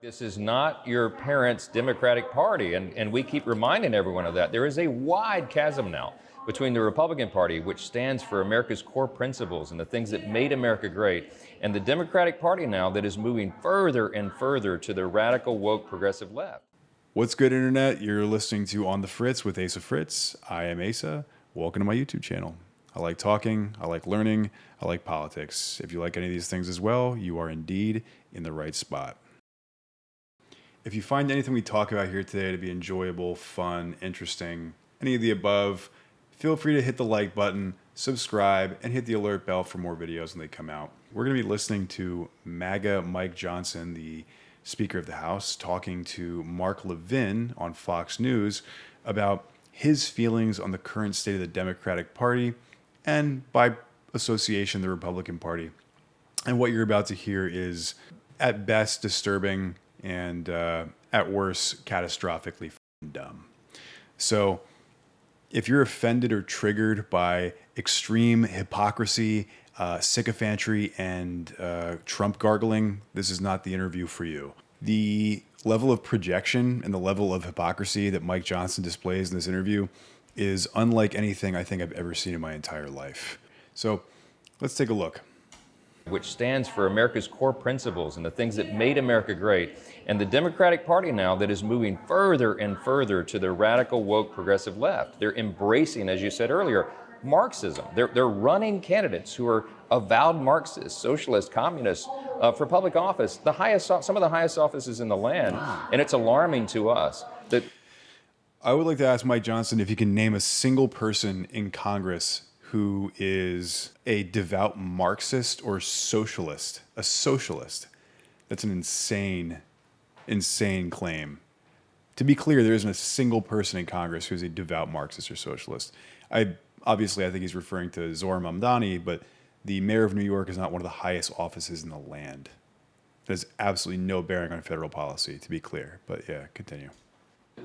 This is not your parents' Democratic Party, and we keep reminding everyone of that. There is a wide chasm now between the Republican Party, which stands for America's core principles and the things that made America great, and the Democratic Party now that is moving further and further to the radical, woke, progressive left. What's good, Internet? You're listening to On the Fritz with Asa Fritz. I am Asa. Welcome to my YouTube channel. I like talking, I like learning, I like politics. If you like any of these things as well, you are indeed in the right spot. If you find anything we talk about here today to be enjoyable, fun, interesting, any of the above, feel free to hit the like button, subscribe, and hit the alert bell for more videos when they come out. We're going to be listening to MAGA Mike Johnson, the Speaker of the House, talking to Mark Levin on Fox News about his feelings on the current state of the Democratic Party and, by association, the Republican Party. And what you're about to hear is, at best, disturbing, and at worst, catastrophically dumb. So if you're offended or triggered by extreme hypocrisy, sycophantry, and Trump gargling, this is not the interview for you. The level of projection and the level of hypocrisy that Mike Johnson displays in this interview is unlike anything I think I've ever seen in my entire life. So let's take a look. Which stands for America's core principles and the things that made America great, and the Democratic Party now that is moving further and further to the radical, woke, progressive left. They're embracing, as you said earlier, Marxism. They're running candidates who are avowed Marxists, socialists, communists for public office, some of the highest offices in the land, and it's alarming to us that. I would like to ask Mike Johnson if he can name a single person in Congress who is a devout Marxist or socialist, a socialist. That's an insane claim. To be clear, there isn't a single person in Congress who's a devout Marxist or socialist. I think he's referring to Zohar Mamdani, but the mayor of New York is not one of the highest offices in the land. There's absolutely no bearing on federal policy, to be clear. But yeah, continue.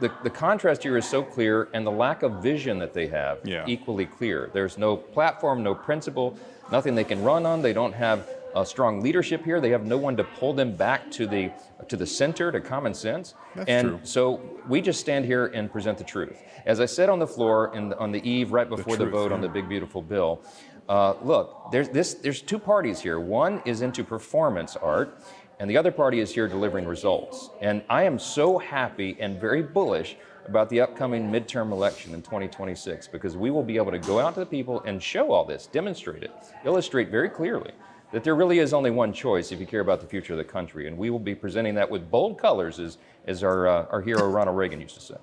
The contrast here is so clear, and the lack of vision that they have equally clear. There's no platform, no principle, nothing they can run on. They don't have a strong leadership here. They have no one to pull them back to the center, to common sense. That's true. So we just stand here and present the truth. As I said on the floor on the eve right before the vote on the big beautiful bill, look, there's two parties here. One is into performance art, and the other party is here delivering results. And I am so happy and very bullish about the upcoming midterm election in 2026, because we will be able to go out to the people and show all this, demonstrate it, illustrate very clearly that there really is only one choice if you care about the future of the country. And we will be presenting that with bold colors, as our hero Ronald Reagan used to say.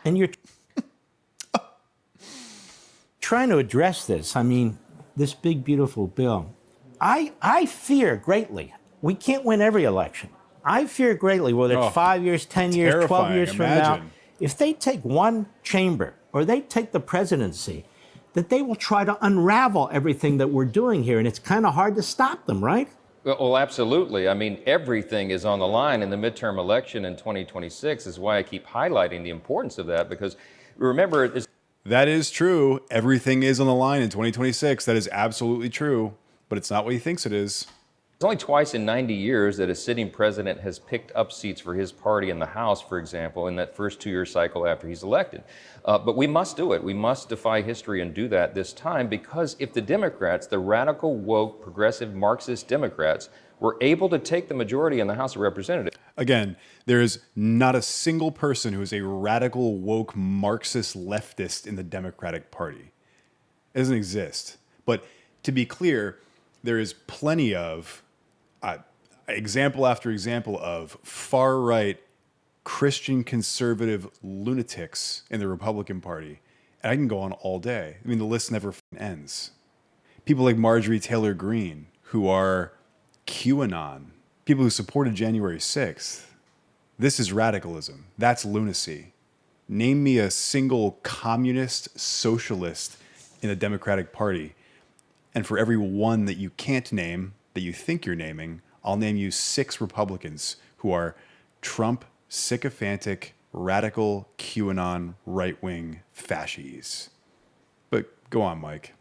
And you're trying to address this. I mean, this big, beautiful bill. I fear greatly. We can't win every election. I fear greatly, whether it's 5 years, 10 years, 12 years from now, if they take one chamber or they take the presidency, that they will try to unravel everything that we're doing here. And it's kind of hard to stop them, right? Well, absolutely. I mean, everything is on the line in the midterm election in 2026 is why I keep highlighting the importance of that, because remember, that is true. Everything is on the line in 2026. That is absolutely true, but it's not what he thinks it is. It's only twice in 90 years that a sitting president has picked up seats for his party in the House, for example, in that first two-year cycle after he's elected. But we must do it. We must defy history and do that this time, because if the Democrats, the radical, woke, progressive, Marxist Democrats, were able to take the majority in the House of Representatives. Again, there is not a single person who is a radical, woke, Marxist leftist in the Democratic Party. It doesn't exist. But to be clear, there is plenty of example after example of far-right Christian conservative lunatics in the Republican Party. And I can go on all day. I mean, the list never ends. People like Marjorie Taylor Greene, who are QAnon, people who supported January 6th. This is radicalism. That's lunacy. Name me a single communist, socialist in the Democratic Party, and for every one that you can't name, that you think you're naming, I'll name you 6 Republicans who are Trump, sycophantic, radical, QAnon, right-wing fascies. But go on, Mike.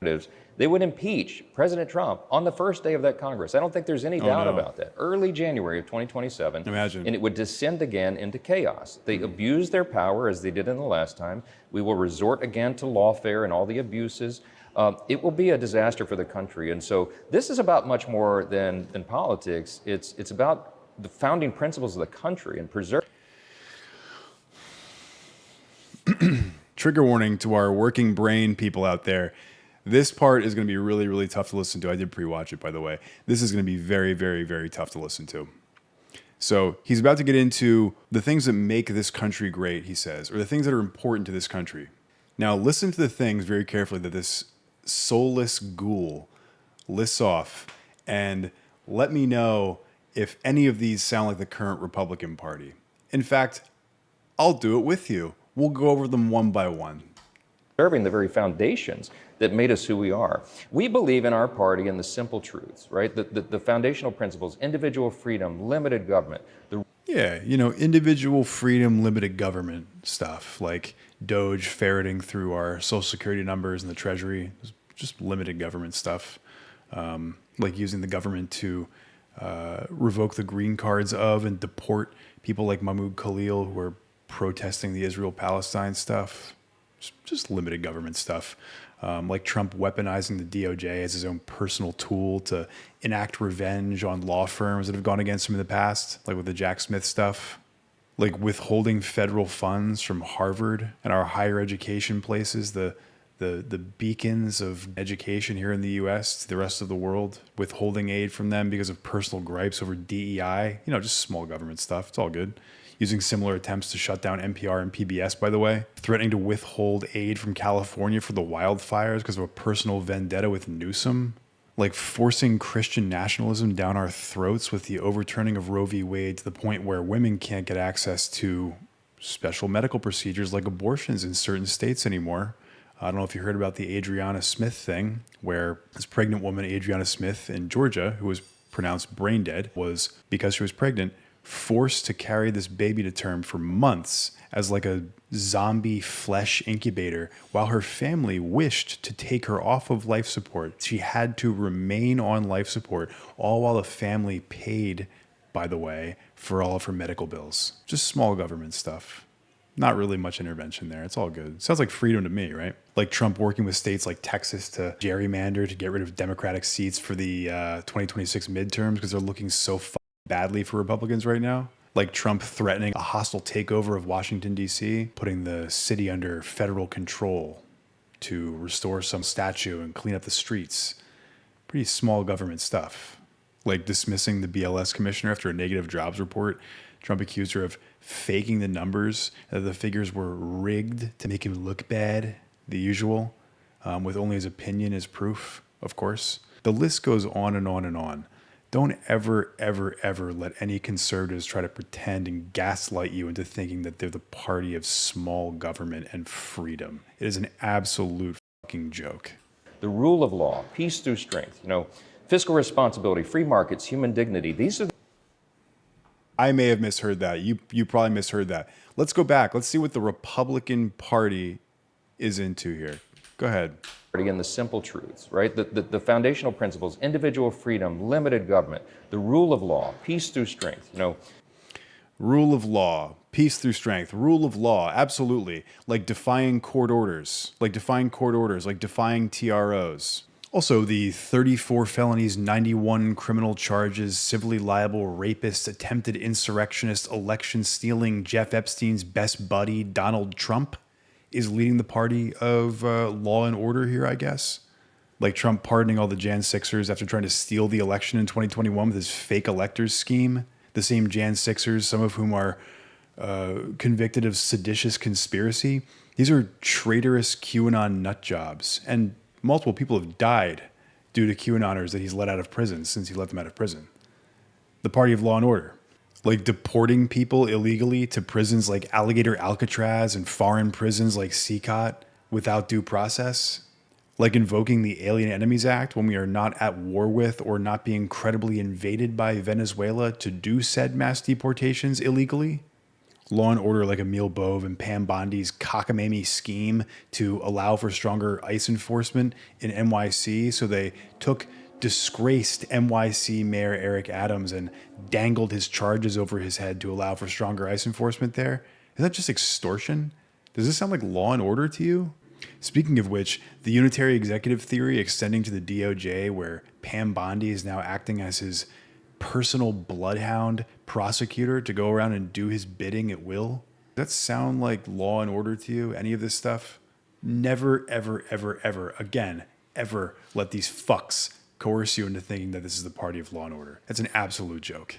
they would impeach President Trump on the first day of that Congress. I don't think there's any doubt about that. Early January of 2027. Imagine. And it would descend again into chaos. They abuse their power as they did in the last time. We will resort again to lawfare and all the abuses. It will be a disaster for the country. And so this is about much more than politics. It's about the founding principles of the country and preserving. Trigger warning to our working brain people out there. This part is going to be really, really tough to listen to. I did pre-watch it, by the way. This is going to be very, very, very tough to listen to. So he's about to get into the things that make this country great, he says, or the things that are important to this country. Now, listen to the things very carefully that this soulless ghoul lists off, and let me know if any of these sound like the current Republican Party. In fact, I'll do it with you. We'll go over them one by one. Preserving the very foundations that made us who we are. We believe in our party in the simple truths, right? The foundational principles, individual freedom, limited government. Yeah, you know, individual freedom, limited government stuff, like Doge ferreting through our social security numbers and the Treasury, just limited government stuff, like using the government to revoke the green cards of and deport people like Mahmoud Khalil who are protesting the Israel-Palestine stuff. Just limited government stuff. Like Trump weaponizing the DOJ as his own personal tool to enact revenge on law firms that have gone against him in the past, like with the Jack Smith stuff. Like withholding federal funds from Harvard and our higher education places, the beacons of education here in the U.S. to the rest of the world, withholding aid from them because of personal gripes over DEI. You know, just small government stuff. It's all good. Using similar attempts to shut down NPR and PBS, by the way. Threatening to withhold aid from California for the wildfires because of a personal vendetta with Newsom. Like forcing Christian nationalism down our throats with the overturning of Roe v. Wade to the point where women can't get access to special medical procedures like abortions in certain states anymore. I don't know if you heard about the Adriana Smith thing, where this pregnant woman, Adriana Smith in Georgia, who was pronounced brain dead, was, because she was pregnant, forced to carry this baby to term for months as like a zombie flesh incubator while her family wished to take her off of life support. She had to remain on life support, all while the family paid, by the way, for all of her medical bills. Just small government stuff. Not really much intervention there. It's all good. Sounds like freedom to me, right? Like Trump working with states like Texas to gerrymander to get rid of Democratic seats for the 2026 midterms because they're looking so badly for Republicans right now. Like Trump threatening a hostile takeover of Washington, D.C., putting the city under federal control to restore some statue and clean up the streets. Pretty small government stuff. Like dismissing the BLS commissioner after a negative jobs report. Trump accused her of faking the numbers, that the figures were rigged to make him look bad, the usual, with only his opinion as proof, of course. The list goes on and on and on. Don't ever, ever, ever let any conservatives try to pretend and gaslight you into thinking that they're the party of small government and freedom. It is an absolute fucking joke. The rule of law, peace through strength, you know, fiscal responsibility, free markets, human dignity. These are. I may have misheard that. You probably misheard that. Let's go back. Let's see what the Republican Party is into here. Go ahead. Again, the simple truths, right? The foundational principles, individual freedom, limited government, the rule of law, peace through strength, you know. Rule of law, peace through strength, rule of law, absolutely. Like defying court orders, like defying TROs. Also, the 34 felonies, 91 criminal charges, civilly liable rapist, attempted insurrectionist, election stealing, Jeff Epstein's best buddy, Donald Trump, is leading the party of law and order here, I guess. Like Trump pardoning all the Jan 6ers after trying to steal the election in 2021 with his fake electors scheme. The same Jan 6ers, some of whom are convicted of seditious conspiracy. These are traitorous QAnon nut jobs. And multiple people have died due to QAnoners that he's let out of prison since he let them out of prison. The party of law and order. Like deporting people illegally to prisons like Alligator Alcatraz and foreign prisons like CCOT without due process. Like invoking the Alien Enemies Act when we are not at war with or not being credibly invaded by Venezuela to do said mass deportations illegally. Law and Order like Emil Bove and Pam Bondi's cockamamie scheme to allow for stronger ICE enforcement in NYC. So they took disgraced NYC Mayor Eric Adams and dangled his charges over his head to allow for stronger ICE enforcement there. Is that just extortion? Does this sound like Law and Order to you? Speaking of which, the unitary executive theory extending to the DOJ, where Pam Bondi is now acting as his personal bloodhound prosecutor to go around and do his bidding at will. Does that sound like Law and Order to you? Any of this stuff? Never, ever, ever, ever again, ever let these fucks coerce you into thinking that this is the party of Law and Order. That's an absolute joke.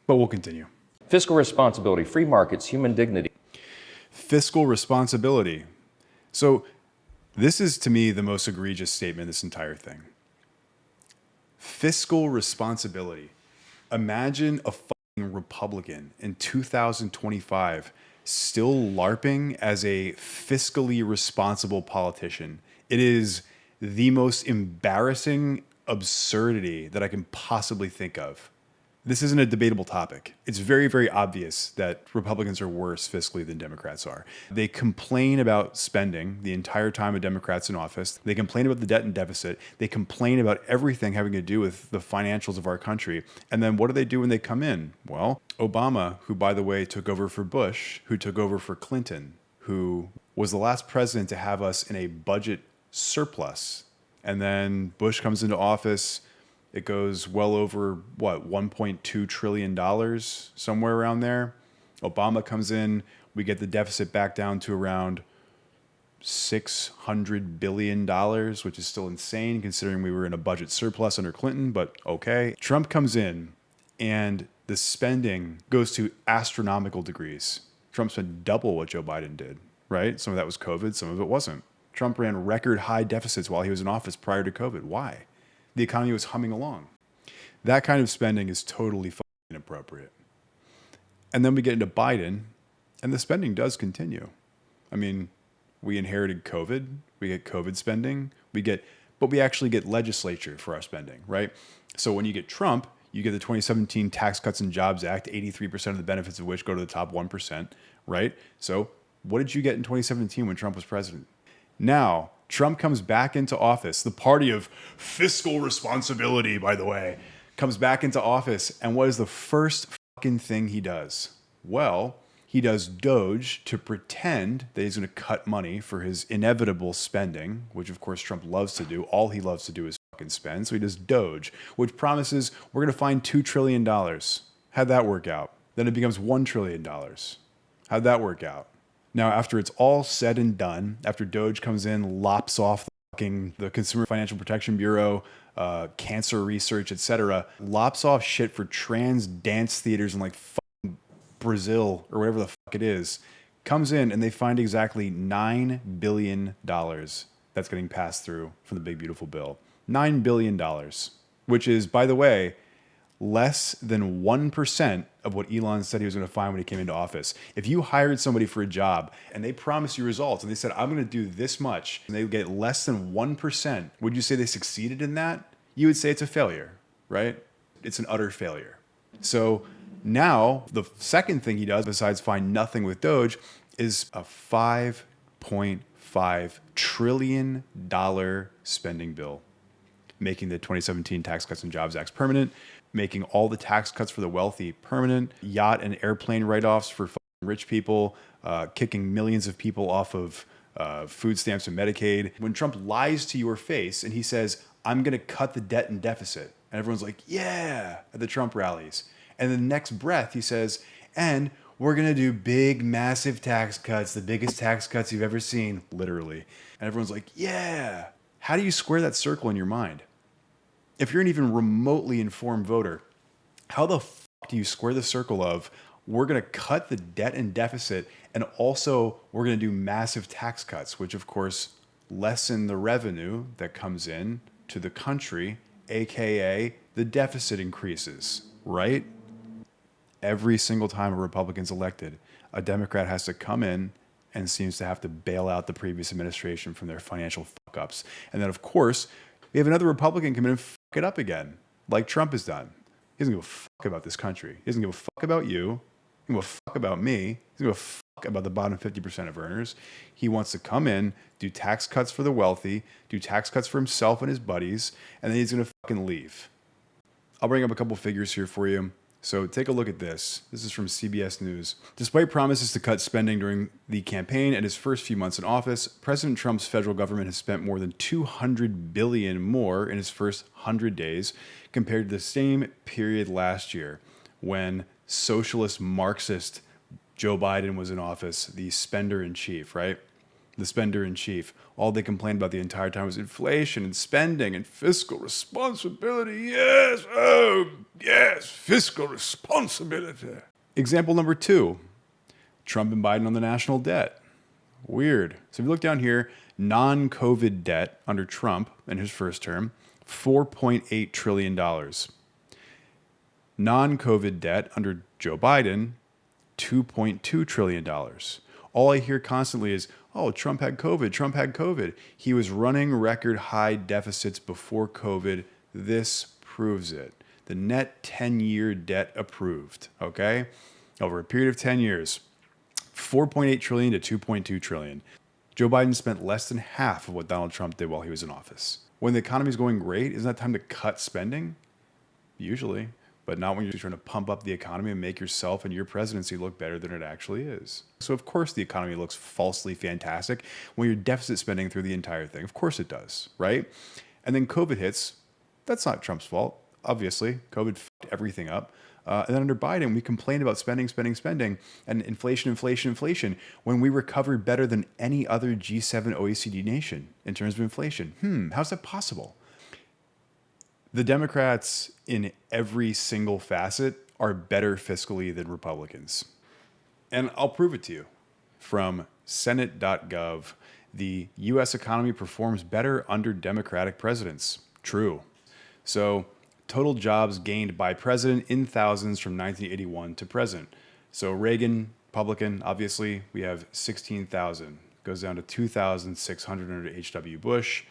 But we'll continue. Fiscal responsibility, free markets, human dignity. Fiscal responsibility. So this is, to me, the most egregious statement in this entire thing. Fiscal responsibility. Imagine a fucking Republican in 2025 still LARPing as a fiscally responsible politician. It is the most embarrassing absurdity that I can possibly think of. This isn't a debatable topic. It's very, very obvious that Republicans are worse fiscally than Democrats are. They complain about spending the entire time a Democrat's in office. They complain about the debt and deficit. They complain about everything having to do with the financials of our country. And then what do they do when they come in? Well, Obama, who, by the way, took over for Bush, who took over for Clinton, who was the last president to have us in a budget surplus. And then Bush comes into office. It goes well over, $1.2 trillion, somewhere around there. Obama comes in. We get the deficit back down to around $600 billion, which is still insane considering we were in a budget surplus under Clinton, but okay. Trump comes in, and the spending goes to astronomical degrees. Trump spent double what Joe Biden did, right? Some of that was COVID, some of it wasn't. Trump ran record high deficits while he was in office prior to COVID. Why? The economy was humming along. That kind of spending is totally fucking inappropriate. And then we get into Biden, and the spending does continue. I mean, we inherited COVID. We get COVID spending. But we actually get legislature for our spending, right? So when you get Trump, you get the 2017 Tax Cuts and Jobs Act, 83% of the benefits of which go to the top 1%, right? So what did you get in 2017 when Trump was president? Now, Trump comes back into office, the party of fiscal responsibility, by the way, comes back into office. And what is the first fucking thing he does? Well, he does Doge to pretend that he's going to cut money for his inevitable spending, which of course Trump loves to do. All he loves to do is fucking spend. So he does Doge, which promises we're going to find $2 trillion. How'd that work out? Then it becomes $1 trillion. How'd that work out? Now, after it's all said and done, after Doge comes in, lops off the Consumer Financial Protection Bureau, cancer research, etc., lops off shit for trans dance theaters in like fucking Brazil or whatever the fuck it is, comes in and they find exactly $9 billion that's getting passed through from the big beautiful bill. $9 billion, which is, by the way, less than 1% of what Elon said he was going to find when he came into office. If you hired somebody for a job and they promised you results and they said, I'm going to do this much, and they get less than 1%, would you say they succeeded in that? You would say it's a failure, right? It's an utter failure. So now the second thing he does, besides find nothing with Doge, is a $5.5 trillion spending bill, making the 2017 Tax Cuts and Jobs Act permanent, making all the tax cuts for the wealthy permanent, yacht and airplane write-offs for rich people, kicking millions of people off of food stamps and Medicaid. When Trump lies to your face and he says, I'm going to cut the debt and deficit, and everyone's like, yeah, at the Trump rallies. And the next breath he says, and we're going to do big, massive tax cuts, the biggest tax cuts you've ever seen, literally. And everyone's like, yeah. How do you square that circle in your mind? If you're an even remotely informed voter, how the fuck do you square the circle of we're going to cut the debt and deficit and also we're going to do massive tax cuts, which of course lessen the revenue that comes in to the country, aka the deficit increases, right? Every single time a Republican's elected, a Democrat has to come in and seems to have to bail out the previous administration from their financial fuck-ups. And then of course, we have another Republican come in and fuck it up again, like Trump has done. He doesn't give a fuck about this country. He doesn't give a fuck about you. He He doesn't give a fuck about me. He doesn't give a fuck about the bottom 50% of earners. He wants to come in, do tax cuts for the wealthy, do tax cuts for himself and his buddies, and then he's going to fucking leave. I'll bring up a couple figures here for you. So take a look at this. This is from CBS News. Despite promises to cut spending during the campaign and his first few months in office, President Trump's federal government has spent more than $200 billion more in his first 100 days compared to the same period last year when socialist Marxist Joe Biden was in office, the spender-in-chief, right? The spender-in-chief. All they complained about the entire time was inflation and spending and fiscal responsibility. Yes, oh, yes, fiscal responsibility. Example number 2, Trump and Biden on the national debt. Weird. So if you look down here, non-COVID debt under Trump in his first term, $4.8 trillion. Non-COVID debt under Joe Biden, $2.2 trillion. All I hear constantly is, oh, Trump had COVID, Trump had COVID. He was running record high deficits before COVID. This proves it. The net 10-year debt approved, okay? Over a period of 10 years, 4.8 trillion to 2.2 trillion. Joe Biden spent less than half of what Donald Trump did while he was in office. When the economy's going great, isn't that time to cut spending? Usually. But not when you're trying to pump up the economy and make yourself and your presidency look better than it actually is. So of course the economy looks falsely fantastic when you're deficit spending through the entire thing. Of course it does, right? And then COVID hits. That's not Trump's fault, obviously. COVID fucked everything up. And then under Biden, we complained about spending, and inflation, when we recovered better than any other G7 OECD nation in terms of inflation. How's that possible? The Democrats in every single facet are better fiscally than Republicans. And I'll prove it to you. From Senate.gov, the U.S. economy performs better under Democratic presidents. True. So total jobs gained by president in thousands from 1981 to present. So Reagan, Republican, obviously, we have 16,000. Goes down to 2,600 under H.W. Bush.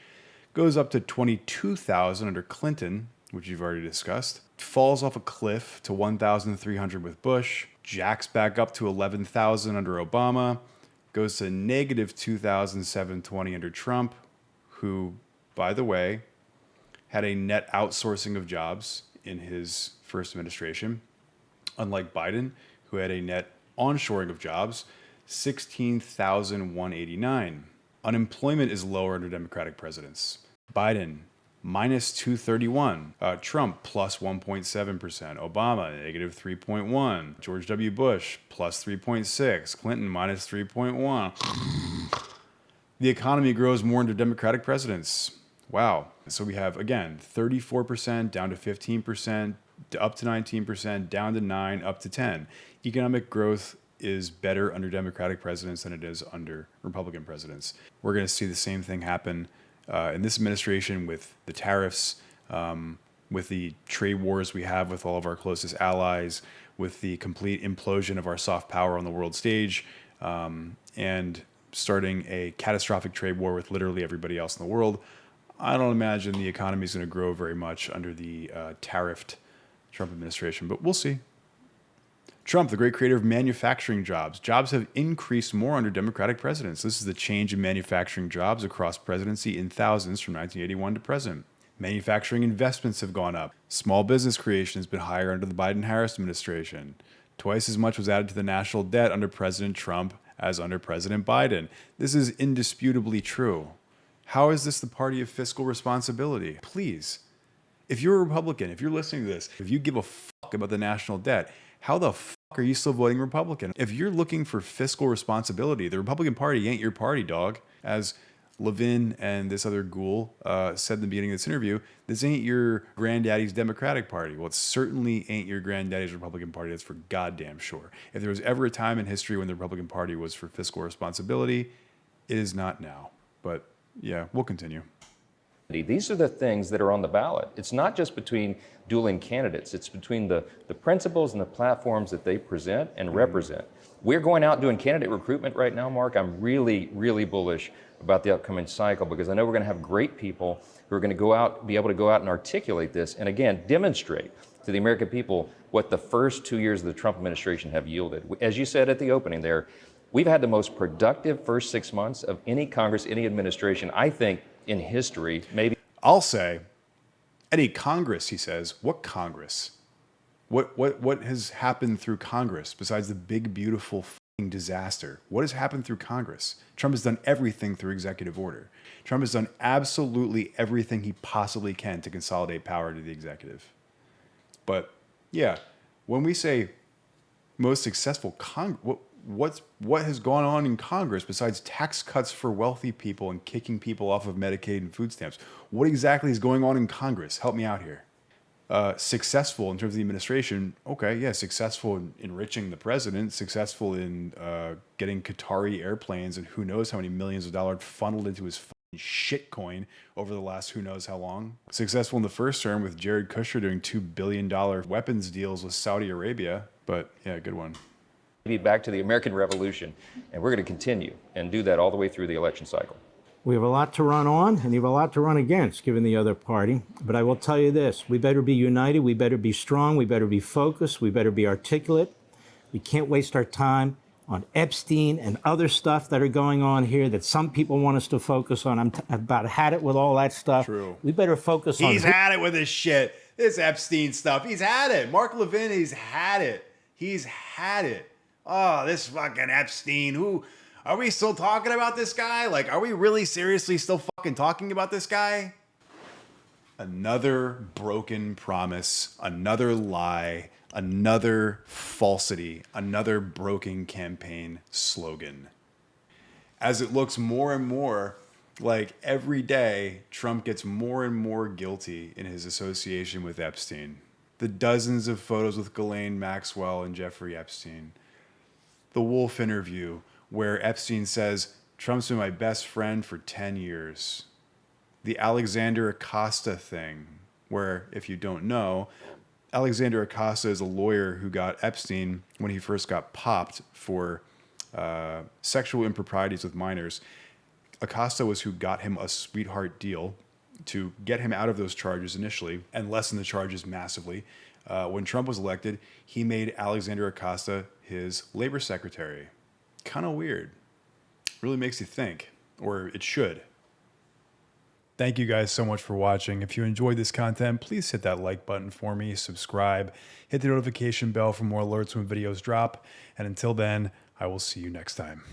Goes up to 22,000 under Clinton, which you've already discussed. Falls off a cliff to 1,300 with Bush. Jacks back up to 11,000 under Obama. Goes to negative 2,720 under Trump, who, by the way, had a net outsourcing of jobs in his first administration. Unlike Biden, who had a net onshoring of jobs, 16,189. Unemployment is lower under Democratic presidents. Biden, minus 231. Trump, plus 1.7%. Obama, negative 3.1. George W. Bush, plus 3.6. Clinton, minus 3.1. The economy grows more under Democratic presidents. Wow. So we have, again, 34%, down to 15%, up to 19%, down to 9%, up to 10%. Economic growth is better under Democratic presidents than it is under Republican presidents. We're going to see the same thing happen in this administration with the tariffs, with the trade wars we have with all of our closest allies, with the complete implosion of our soft power on the world stage, and starting a catastrophic trade war with literally everybody else in the world. I don't imagine the economy is going to grow very much under the tariffed Trump administration, but we'll see. Trump, the great creator of manufacturing jobs. Jobs have increased more under Democratic presidents. This is the change in manufacturing jobs across presidency in thousands from 1981 to present. Manufacturing investments have gone up. Small business creation has been higher under the Biden-Harris administration. Twice as much was added to the national debt under President Trump as under President Biden. This is indisputably true. How is this the party of fiscal responsibility? Please, if you're a Republican, if you're listening to this, if you give a fuck about the national debt, how the fuck are you still voting Republican? If you're looking for fiscal responsibility, the Republican Party ain't your party, dog. As Levin and this other ghoul said in the beginning of this interview, this ain't your granddaddy's Democratic Party. Well, it certainly ain't your granddaddy's Republican Party. That's for goddamn sure. If there was ever a time in history when the Republican Party was for fiscal responsibility, it is not now. But yeah, we'll continue. These are the things that are on the ballot. It's not just between dueling candidates. It's between the principles and the platforms that they present and represent. We're going out doing candidate recruitment right now, Mark. I'm really, really bullish about the upcoming cycle because I know we're going to have great people who are going to go out, be able to go out and articulate this and again, demonstrate to the American people what the first 2 years of the Trump administration have yielded. As you said at the opening there, we've had the most productive first 6 months of any Congress, any administration, I think, in history, maybe. I'll say, any Congress, he says. What Congress? What has happened through Congress besides the big, beautiful fucking disaster? What has happened through Congress? Trump has done everything through executive order. Trump has done absolutely everything he possibly can to consolidate power to the executive. But yeah, when we say most successful what has gone on in Congress besides tax cuts for wealthy people and kicking people off of Medicaid and food stamps? What exactly is going on in Congress? Help me out here. Successful in terms of the administration. Okay, yeah, successful in enriching the president, successful in getting Qatari airplanes and who knows how many millions of dollars funneled into his shit coin over the last who knows how long. Successful in the first term with Jared Kushner doing $2 billion weapons deals with Saudi Arabia. But yeah, good one. Back to the American Revolution, and we're going to continue and do that all the way through the election cycle. We have a lot to run on, and you have a lot to run against, given the other party. But I will tell you this, we better be united, we better be strong, we better be focused, we better be articulate. We can't waste our time on Epstein and other stuff that are going on here that some people want us to focus on. I've about had it with all that stuff. True. We better focus on... He's had it with this shit. This Epstein stuff. He's had it. Mark Levin, he's had it. He's had it. Oh, this fucking Epstein. Who are we still talking about this guy? Like, are we really seriously still fucking talking about this guy? Another broken promise, another lie, another falsity, another broken campaign slogan. As it looks more and more like every day, Trump gets more and more guilty in his association with Epstein. The dozens of photos with Ghislaine Maxwell and Jeffrey Epstein. The Wolf interview where Epstein says, Trump's been my best friend for 10 years. The Alexander Acosta thing, where, if you don't know, Alexander Acosta is a lawyer who got Epstein when he first got popped for sexual improprieties with minors. Acosta was who got him a sweetheart deal to get him out of those charges initially and lessen the charges massively. When Trump was elected, he made Alexander Acosta his labor secretary. Kind of weird. Really makes you think, or it should. Thank you guys so much for watching. If you enjoyed this content, please hit that like button for me, subscribe, hit the notification bell for more alerts when videos drop, and until then, I will see you next time.